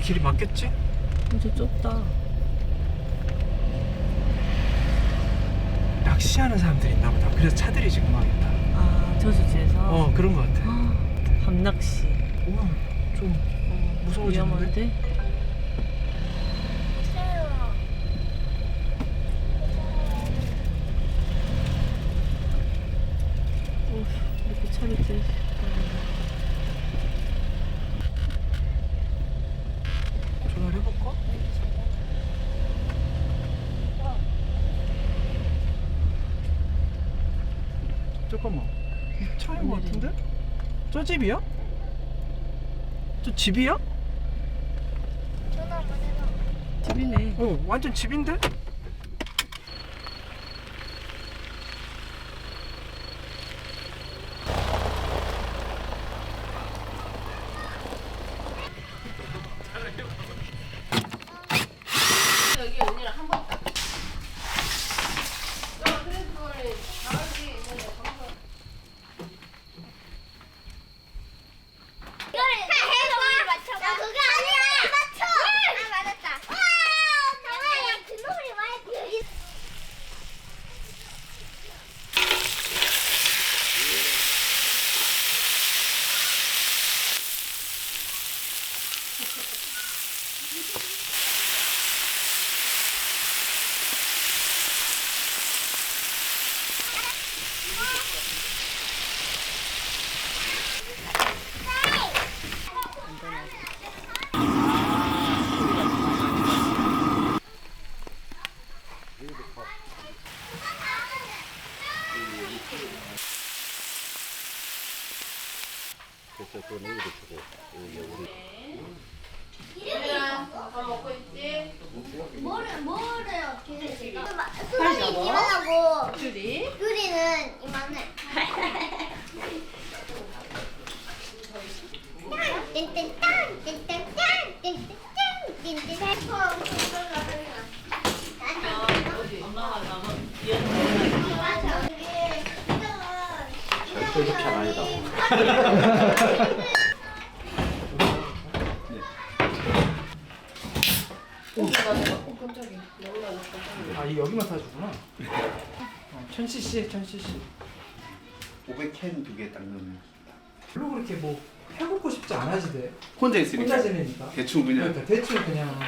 길이 맞겠지? 진짜 좁다. 낚시하는 사람들이 있나 보다. 그래서 차들이 지금 막 있다. 아, 저수지에서? 그런 것 같아. 밤낚시. 우와, 좀 무서워지는데? 위험한데? 오, 이렇게 차를 떼. 전화를 해볼까? 잠깐만, 이 차인 것 같은데? 저 집이야? 저 집이야? 전화 한번 해봐. 집이네. 완전 집인데? 여기 언니랑 한 번 딱. 그래도 원래 강아지 있는데 방송. 이거를 해봐. 맞춰봐. 나 그게 아니야. 맞춰. 아 맞았다. 와, 정말 그 노래 말고. 그래서 또 내일도 주고 우리 얘들아, 밥 먹고 있지? 뭐를 어떻게 해 지금? 수박이 이만하고 줄이. 유리는 이만해. 띵띵땅 띵띵땅 띵띵땅 띵띵땅. 엄마가 나만 맞아. 이게 절도 협찬 아니다. 깜짝이야. 너무 많았어. 아, 이 여기만 사주구나. 1000cc, 1000cc. 500캔 2개 딱 넣으면 별로 그렇게 뭐 해먹고 싶지 않아지대. 혼자 있으니까 혼자 지내니까. 대충 그냥 그러니까 대충 그냥.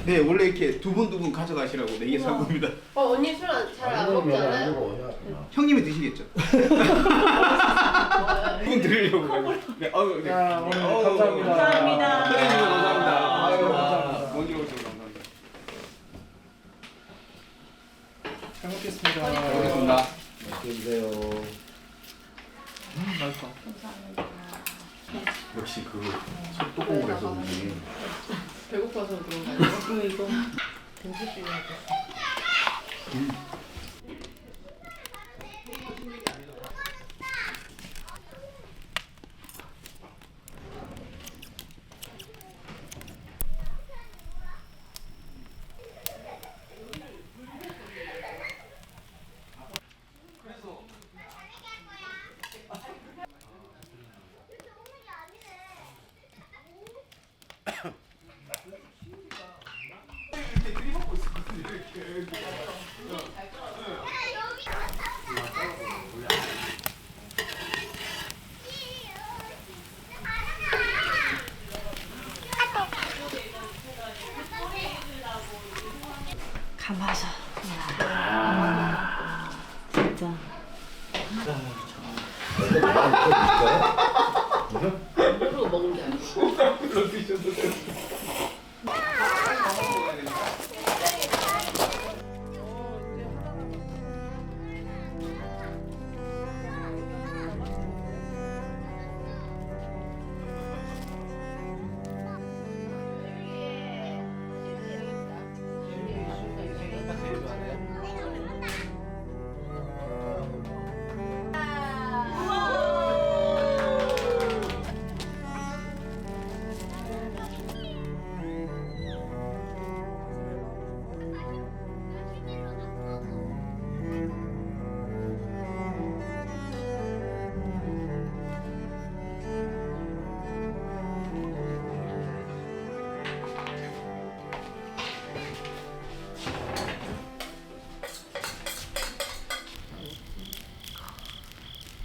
네 원래 이렇게 두 분 가져가시라고 4개 산 겁니다. 언니 술 잘 안 먹지 않아요? 형님이 드시겠죠? 분 드리려고. 네, 아유, 네. 자, 오늘 어우, 감사합니다. 감사합니다. 사장님 감사합니다. 아유, 감사합니다. 먼길 오셔서 감사합니다. 잘 먹겠습니다. 알겠습니다. 맛있게 드세요. 맛있어. 역시 그 솥뚜껑을 해서 그런지 배고파서 그런 거 아니야? 이거 감아서. 진짜. 모르고 먹는 게 아니야.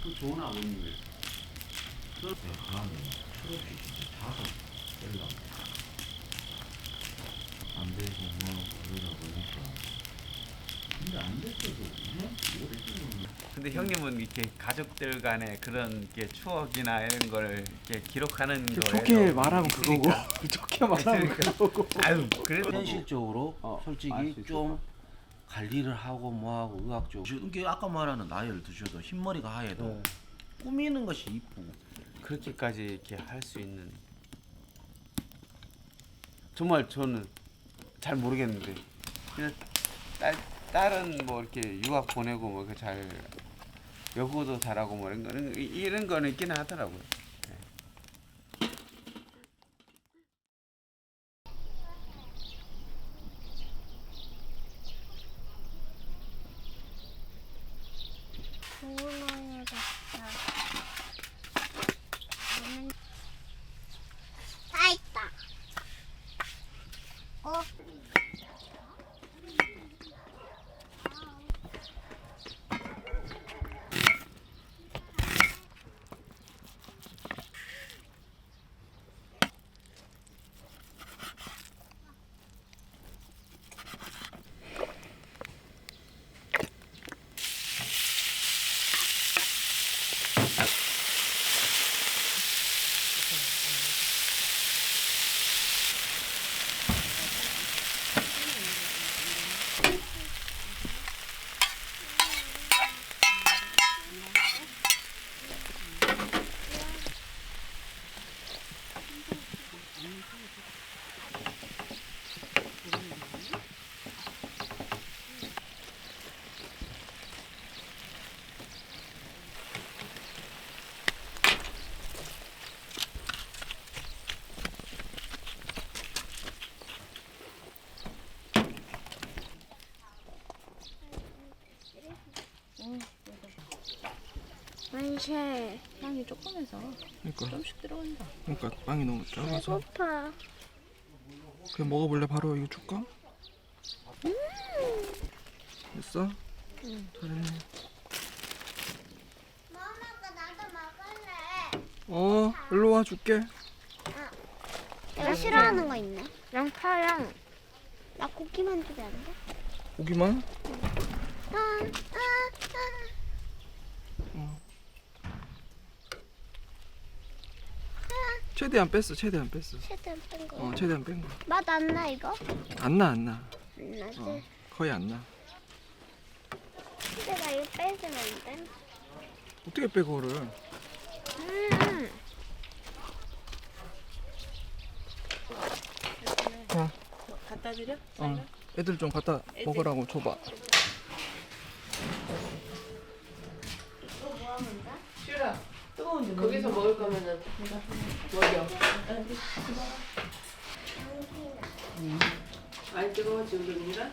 그 좋은 아버님이에요. 다음에 수업이 진짜 자서 연락 안 되고 뭐 그러다 보니까 근데 안 됐어도 근데 형님은 이렇게 가족들 간의 그런 게 추억이나 이런 거를 이렇게 기록하는 거에 좋게 말하면 그거고 좋게 말하면 그거고. 아유 그래도 현실적으로 알수 솔직히 있을 좀 관리를 하고 뭐하고 의학적으로 이게 아까 말하는 나이를 드셔도 흰머리가 하얘도 꾸미는 것이 이쁘고 그렇게까지 이렇게 할 수 있는 정말 저는 잘 모르겠는데 그냥 딸은 뭐 이렇게 유학 보내고 뭐 잘 여고도 잘하고 뭐 이런 거는 있긴 하더라고요. 다 있다. 어? 만세. 향이 조금해서 그러니까 좀씩 들어온다. 그러니까 빵이 너무 작아서. 배고파. 그냥 먹어볼래? 바로 이거 줄까? 됐어? 잘했네. 엄마가 나도 먹을래. 일로 와 줄게. 내가 싫어하는 거 있네. 양파랑 나 고기 만두기 안 돼? 고기만? 최대한 뺐어. 최대한 뺐어. 최대한 뺀 거. 최대한 뺀 거. 맛 안 나 이거? 안 나. 안 나지. 거의 안 나. 근데 나 이거 빼주면 안 돼? 어떻게 빼 그거를? 갖다 드려? 애들 좀 갖다 먹으라고 줘봐. 슈라 거기서 먹을 거면은 먹여. 안 뜨거워 지금이라?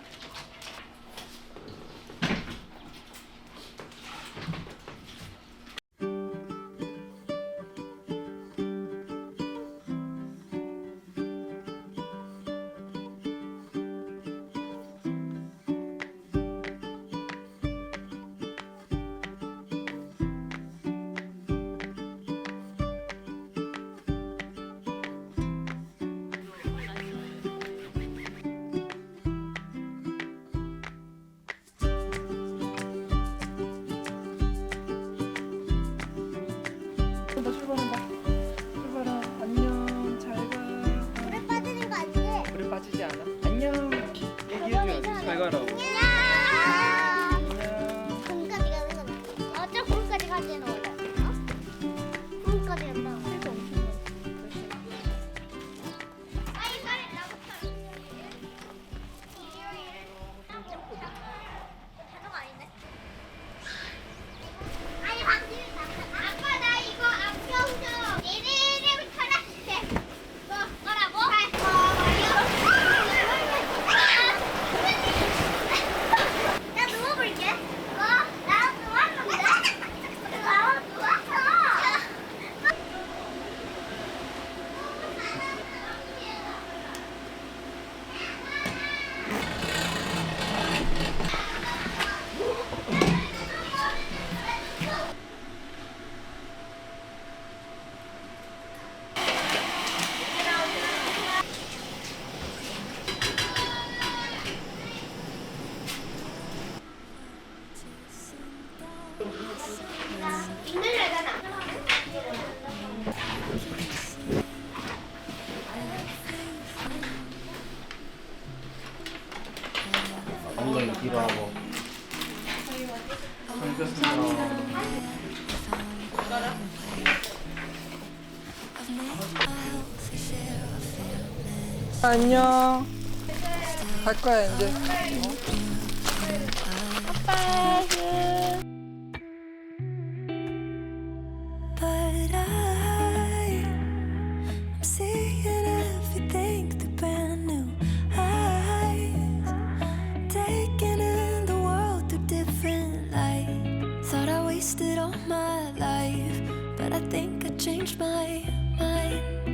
출발아. 안녕. 잘 가. 물에 빠지는 거 아니지? 물에 빠지지 않아. 안녕. 얘기해줘야지. 잘 가라고. 안녕. 공까지 가는 건 어쩔 공까지 가지는 원래. 공까지 간다고. 빨리 빨리 나부터. 자동 아니네. 아니 방금 아빠 나 이거 안경 좀 내리를 털어줄게. 뭐라고? 나 누워볼게. 나 누웠는데? 엉덩이 뒤로 하고. 잘 먹겠습니다. 안녕. 갈 거야 이제. But I'm seeing everything through brand new eyes, taking in the world through different light. Thought I wasted all my life, but I think I changed my mind.